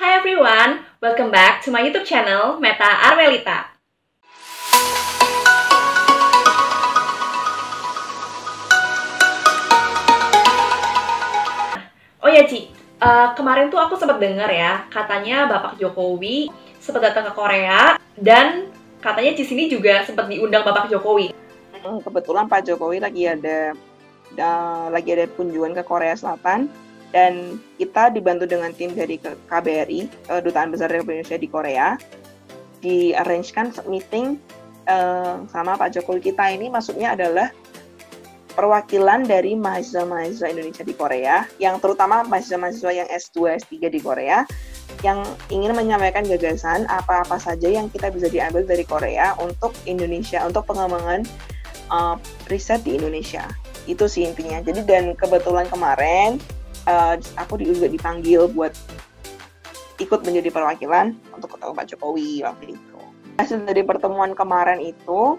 Hi everyone, welcome back to my YouTube channel, Meta Armelita. Oh ya Ci, kemarin tuh aku sempat dengar ya, katanya Bapak Jokowi sempat datang ke Korea dan katanya di sini juga sempat diundang Bapak Jokowi. Kebetulan Pak Jokowi lagi ada kunjungan ke Korea Selatan dan kita dibantu dengan tim dari KBRI, Kedutaan Besar Republik Indonesia di Korea, di-arrangekan meeting sama Pak Jokowi kita ini. Maksudnya adalah perwakilan dari mahasiswa-mahasiswa Indonesia di Korea, yang terutama mahasiswa-mahasiswa yang S2, S3 di Korea, yang ingin menyampaikan gagasan apa-apa saja yang kita bisa diambil dari Korea untuk Indonesia, untuk pengembangan riset di Indonesia. Itu sih intinya. Jadi dan kebetulan kemarin aku juga dipanggil buat ikut menjadi perwakilan untuk ketemu Pak Jokowi waktu itu. Hasil dari pertemuan kemarin itu,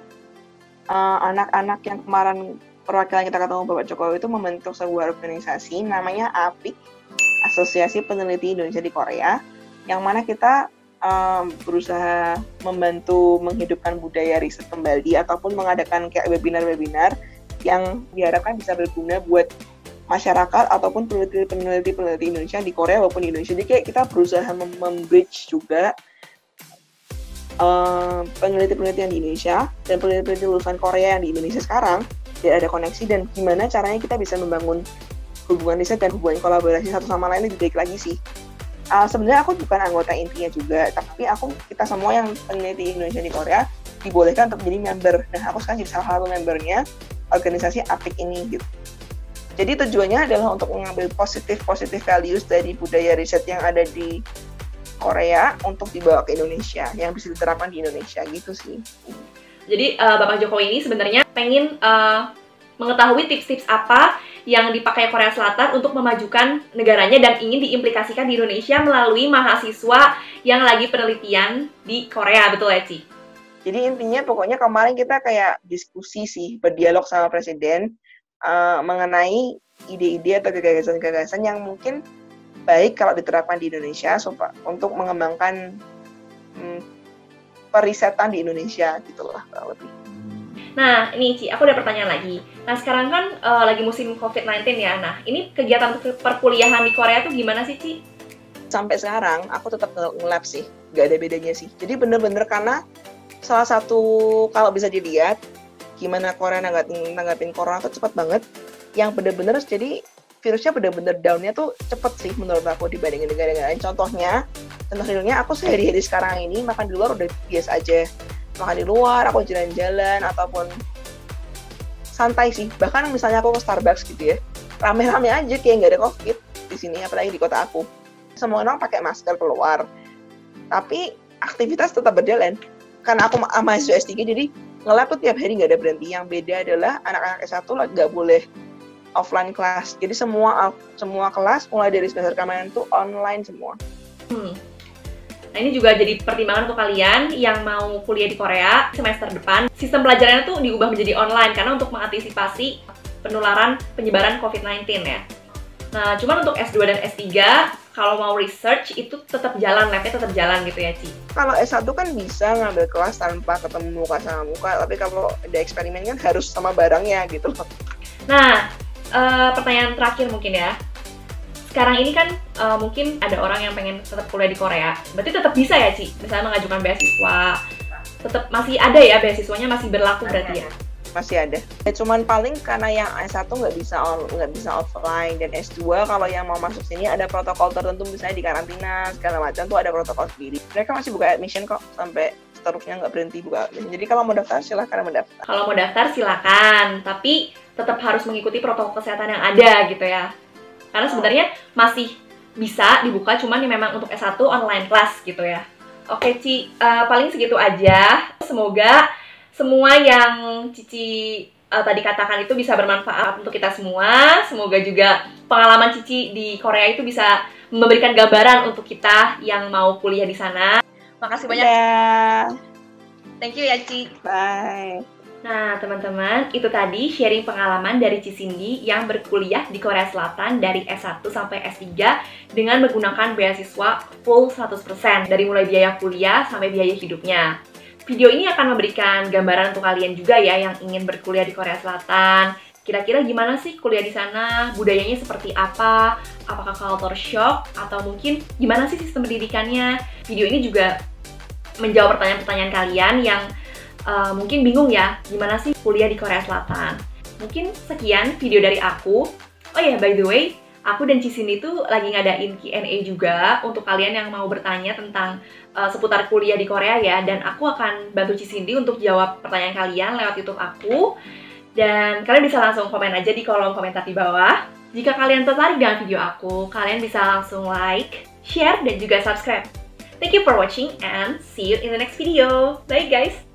anak-anak yang kemarin perwakilan kita ketemu Bapak Jokowi itu membentuk sebuah organisasi namanya APIK, Asosiasi Peneliti Indonesia di Korea, yang mana kita berusaha membantu menghidupkan budaya riset kembali ataupun mengadakan kayak webinar-webinar yang diharapkan bisa berguna buat masyarakat ataupun peneliti Indonesia di Korea maupun di Indonesia. Jadi kayak kita berusaha membridge juga peneliti-peneliti yang di Indonesia dan peneliti lulusan Korea yang di Indonesia sekarang, tidak ada koneksi dan gimana caranya kita bisa membangun hubungan riset dan hubungan kolaborasi satu sama lain lebih baik lagi sih. Sebenarnya aku bukan anggota intinya juga, tapi kita semua yang peneliti Indonesia di Korea dibolehkan untuk menjadi member. Nah, aku sekarang jadi salah satu membernya organisasi APIK ini gitu. Jadi tujuannya adalah untuk mengambil positif values dari budaya riset yang ada di Korea untuk dibawa ke Indonesia, yang bisa diterapkan di Indonesia gitu sih. Jadi Bapak Jokowi ini sebenarnya pengen mengetahui tips-tips apa yang dipakai Korea Selatan untuk memajukan negaranya dan ingin diimplikasikan di Indonesia melalui mahasiswa yang lagi penelitian di Korea, betul ya Ci? Jadi intinya pokoknya kemarin kita kayak diskusi sih, berdialog sama Presiden mengenai ide-ide atau gagasan-gagasan yang mungkin baik kalau diterapkan di Indonesia untuk mengembangkan perisetan di Indonesia gitulah lebih. Nah, ini Ci, aku ada pertanyaan lagi. Nah, sekarang kan lagi musim COVID-19 ya. Nah, ini kegiatan perkuliahan di Korea tuh gimana sih, Ci? Sampai sekarang, aku tetap nge-lab sih. Gak ada bedanya sih. Jadi bener-bener karena salah satu, kalau bisa dilihat, gimana Korea nanggapin corona tuh cepat banget. Yang bener-bener, jadi virusnya bener-bener down-nya tuh cepet sih menurut aku dibandingin negara-negara lain. Contoh realnya aku sehari-hari sekarang ini makan di luar udah biasa aja. Makan di luar, aku jalan-jalan, ataupun santai sih. Bahkan misalnya aku ke Starbucks gitu ya, rame-rame aja kayak nggak ada COVID di sini, apalagi di kota aku. Semua orang pakai masker keluar, tapi aktivitas tetap berjalan. Karena aku mahasiswa S3, jadi nge-lab tuh tiap hari nggak ada berhenti. Yang beda adalah anak-anak S1 nggak boleh offline kelas. Jadi semua kelas mulai dari semester kemarin tuh online semua. Nah, ini juga jadi pertimbangan untuk kalian yang mau kuliah di Korea semester depan. Sistem pelajarannya tuh diubah menjadi online karena untuk mengantisipasi penyebaran COVID-19 ya. Nah, cuman untuk S2 dan S3, kalau mau research itu tetap jalan, labnya tetap jalan gitu ya, Ci? Kalau S1 kan bisa ngambil kelas tanpa ketemu muka sama muka, tapi kalau ada eksperimen kan harus sama barangnya gitu loh. Nah, pertanyaan terakhir mungkin ya. Sekarang ini kan mungkin ada orang yang pengen tetap kuliah di Korea. Berarti tetap bisa ya, Ci? Misalnya mengajukan beasiswa. Tetap masih ada ya, beasiswanya masih berlaku berarti ya? Masih ada. Ya, cuman paling karena yang S1 nggak bisa offline, dan S2 kalau yang mau masuk sini ada protokol tertentu, misalnya di karantina segala macam tuh ada protokol sendiri. Mereka masih buka admission kok sampai seterusnya, nggak berhenti buka admission. Jadi kalau mau daftar silahkan mendaftar. Kalau mau daftar silakan, tapi tetap harus mengikuti protokol kesehatan yang ada gitu ya. Karena sebenarnya masih bisa dibuka, cuman ya memang untuk S1 online class gitu ya. Oke Ci, paling segitu aja. Semoga semua yang Cici tadi katakan itu bisa bermanfaat untuk kita semua. Semoga juga pengalaman Cici di Korea itu bisa memberikan gambaran untuk kita yang mau kuliah di sana. Makasih banyak. Yeah. Thank you ya Ci. Bye. Nah, teman-teman, itu tadi sharing pengalaman dari Cisindi yang berkuliah di Korea Selatan dari S1 sampai S3 dengan menggunakan beasiswa full 100% dari mulai biaya kuliah sampai biaya hidupnya. Video ini akan memberikan gambaran untuk kalian juga ya yang ingin berkuliah di Korea Selatan. Kira-kira gimana sih kuliah di sana? Budayanya seperti apa? Apakah culture shock? Atau mungkin gimana sih sistem pendidikannya? Video ini juga menjawab pertanyaan-pertanyaan kalian yang mungkin bingung ya, gimana sih kuliah di Korea Selatan. Mungkin sekian video dari aku. Oh ya, by the way, aku dan Cisindi tuh lagi ngadain Q&A juga untuk kalian yang mau bertanya tentang seputar kuliah di Korea ya. Dan aku akan bantu Cisindi untuk jawab pertanyaan kalian lewat YouTube aku. Dan kalian bisa langsung komen aja di kolom komentar di bawah. Jika kalian tertarik dengan video aku, kalian bisa langsung like, share, dan juga subscribe. Thank you for watching and see you in the next video. Bye guys!